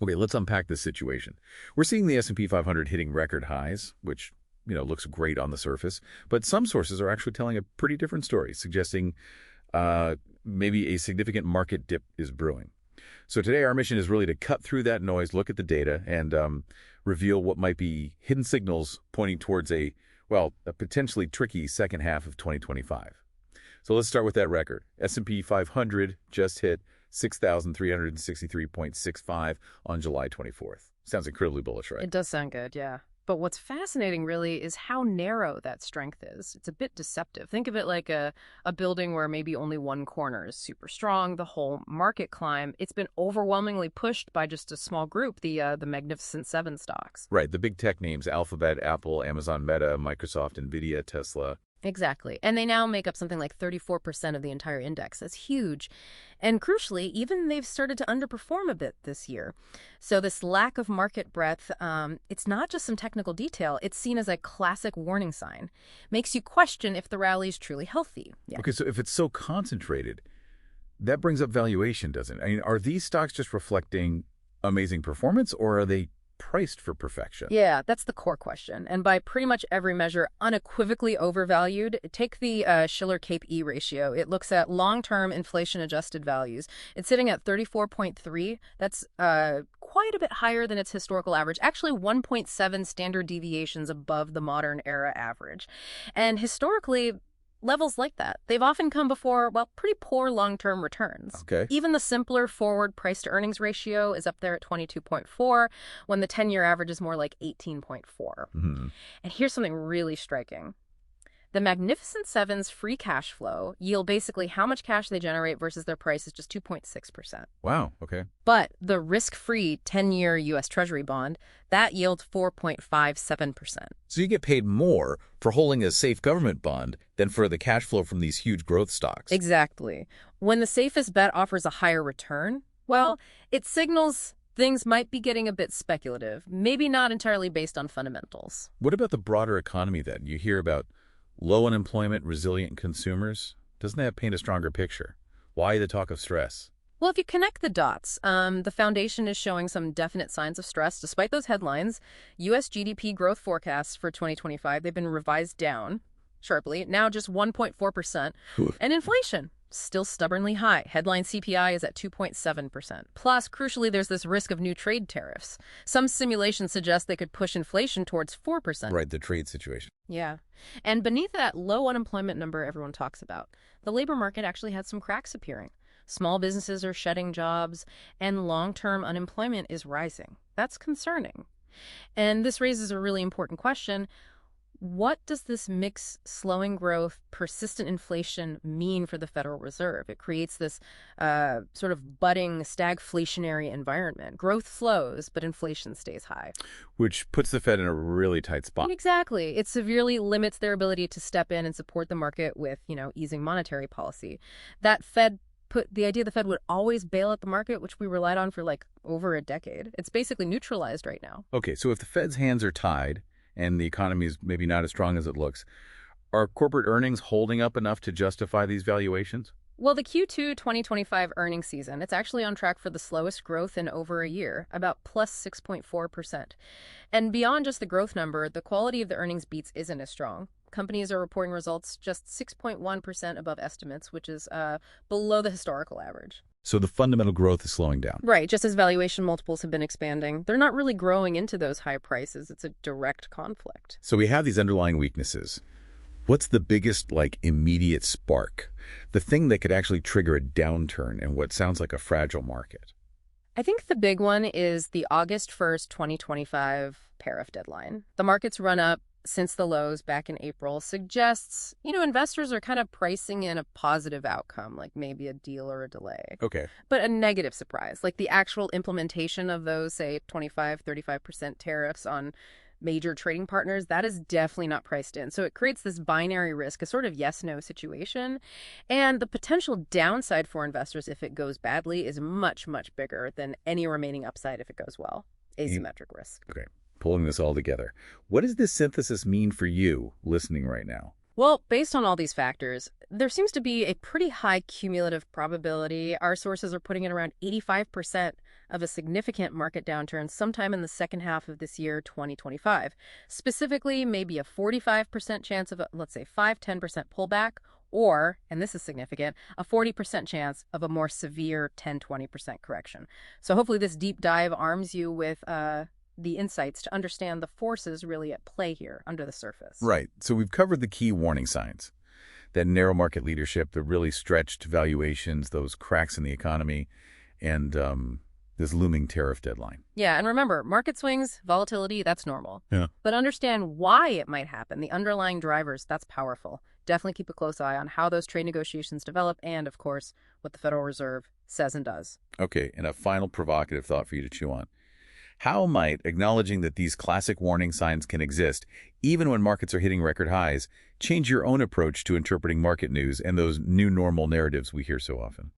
Okay, let's unpack this situation. We're seeing the S&P 500 hitting record highs, which, looks great on the surface, but some sources are actually telling a pretty different story, suggesting maybe a significant market dip is brewing. So today our mission is really to cut through that noise, look at the data, and reveal what might be hidden signals pointing towards a potentially tricky second half of 2025. So let's start with that record. S&P 500 just hit 6,363.65 on July 24th. Sounds incredibly bullish, right? It does sound good, yeah. But what's fascinating, really, is how narrow that strength is. It's a bit deceptive. Think of it like a building where maybe only one corner is super strong. The whole market climb, it's been overwhelmingly pushed by just a small group, the Magnificent Seven stocks. Right, the big tech names, Alphabet, Apple, Amazon, Meta, Microsoft, NVIDIA, Tesla. Exactly. And they now make up something like 34% of the entire index. That's huge. And crucially, even they've started to underperform a bit this year. So this lack of market breadth, it's not just some technical detail. It's seen as a classic warning sign. Makes you question if the rally is truly healthy. Yeah. Okay, so if it's so concentrated, that brings up valuation, doesn't it? I mean, are these stocks just reflecting amazing performance, or are they priced for perfection? Yeah, that's the core question. And by pretty much every measure, unequivocally overvalued. Take the Shiller-Cape-E ratio. It looks at long-term inflation-adjusted values. It's sitting at 34.3. That's quite a bit higher than its historical average. Actually, 1.7 standard deviations above the modern era average. And historically, levels like that, they've often come before, pretty poor long-term returns. Okay. Even the simpler forward price-to-earnings ratio is up there at 22.4, when the 10-year average is more like 18.4. Mm-hmm. And here's something really striking. The Magnificent Seven's free cash flow yield, basically how much cash they generate versus their price, is just 2.6%. Wow, okay. But the risk-free 10-year U.S. Treasury bond, that yields 4.57%. So you get paid more for holding a safe government bond than for the cash flow from these huge growth stocks. Exactly. When the safest bet offers a higher return, it signals things might be getting a bit speculative, maybe not entirely based on fundamentals. What about the broader economy then? You hear about low unemployment, resilient consumers. Doesn't that paint a stronger picture? Why the talk of stress? Well, if you connect the dots, the foundation is showing some definite signs of stress. Despite those headlines, U.S. GDP growth forecasts for 2025, they've been revised down sharply, now just 1.4%. And inflation, still stubbornly high. Headline CPI is at 2.7%. Plus, crucially, there's this risk of new trade tariffs. Some simulations suggest they could push inflation towards 4%. Right, the trade situation. Yeah. And beneath that low unemployment number everyone talks about, the labor market actually had some cracks appearing. Small businesses are shedding jobs, and long-term unemployment is rising. That's concerning. And this raises a really important question. What does this mix slowing growth, persistent inflation mean for the Federal Reserve? It creates this sort of budding stagflationary environment. Growth slows, but inflation stays high. Which puts the Fed in a really tight spot. Exactly. It severely limits their ability to step in and support the market with, easing monetary policy. The idea the Fed would always bail out the market, which we relied on for over a decade, it's basically neutralized right now. Okay, so if the Fed's hands are tied, and the economy is maybe not as strong as it looks, are corporate earnings holding up enough to justify these valuations? Well, the Q2 2025 earnings season, it's actually on track for the slowest growth in over a year, about plus 6.4%. And beyond just the growth number, the quality of the earnings beats isn't as strong. Companies are reporting results just 6.1% above estimates, which is below the historical average. So the fundamental growth is slowing down. Right, just as valuation multiples have been expanding. They're not really growing into those high prices. It's a direct conflict. So we have these underlying weaknesses. What's the biggest, immediate spark? The thing that could actually trigger a downturn in what sounds like a fragile market? I think the big one is the August 1st, 2025 tariff deadline. The market's run up since the lows back in April suggests, investors are kind of pricing in a positive outcome, like maybe a deal or a delay. Okay. But a negative surprise, like the actual implementation of those, say, 35% tariffs on major trading partners, that is definitely not priced in. So it creates this binary risk, a sort of yes-no situation. And the potential downside for investors if it goes badly is much, much bigger than any remaining upside if it goes well. Asymmetric risk. Okay. Pulling this all together, what does this synthesis mean for you listening right now? Well, based on all these factors, there seems to be a pretty high cumulative probability. Our sources are putting it around 85% of a significant market downturn sometime in the second half of this year, 2025. Specifically, maybe a 45% chance of, let's say, 5-10% pullback, or, and this is significant, a 40% chance of a more severe 10-20% correction. So hopefully this deep dive arms you with the insights to understand the forces really at play here under the surface. Right. So we've covered the key warning signs. That narrow market leadership, the really stretched valuations, those cracks in the economy, and this looming tariff deadline. Yeah, and remember, market swings, volatility, that's normal. Yeah. But understand why it might happen, the underlying drivers, that's powerful. Definitely keep a close eye on how those trade negotiations develop and, of course, what the Federal Reserve says and does. Okay, and a final provocative thought for you to chew on. How might acknowledging that these classic warning signs can exist, even when markets are hitting record highs, change your own approach to interpreting market news and those new normal narratives we hear so often?